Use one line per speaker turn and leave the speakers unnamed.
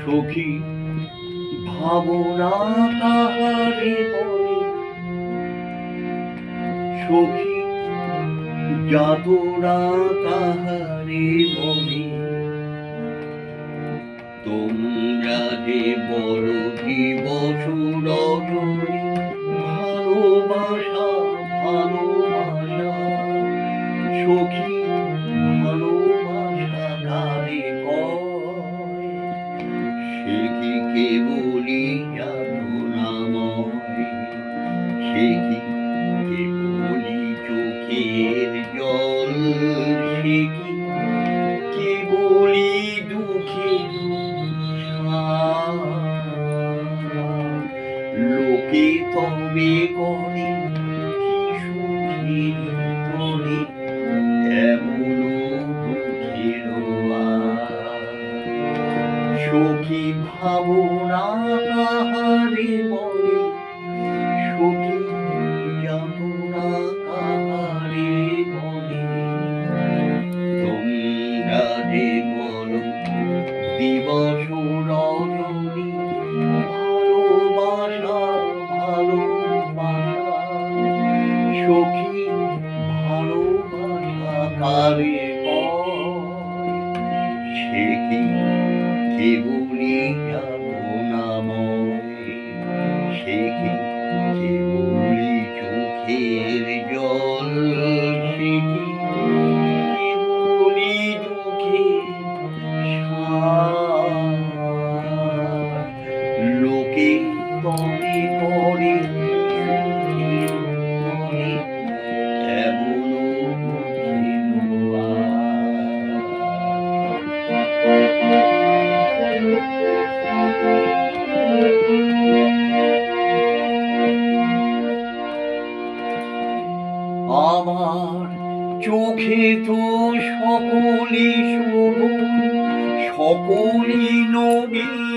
সখী ভাবনা কাহারে বলে, সখী যাতনা কাহারে বলে, তোমরা যে বড় দিবস রজনী, ভালোবাসা ভালোবাসা, সখী ভালোবাসা কারে কয়, সে কি কেবলই যাতনাময়, সে কি কেবলই চোখের জল, সে কি কেবলই দুঃখের লোকে তবে করে কি সুখের তরে এমন দুঃখের সখী ভাবনা কাহারে বলে, সখী যাতনা কাহারে বলে, তোমরা যে বলো দিবস রজনী, ভালোবাসা ভালোবাসা, সখী ভালোবাসা কারে কয়, সে কি কেবলই যাতনাময়, সে কি কেবলই চোখের জল, সে কি কেবলই দুঃখের লোকে তবে করে সুখের তরে এমন আমার চোখে তো সকলই শুভ, সকলই নবীন,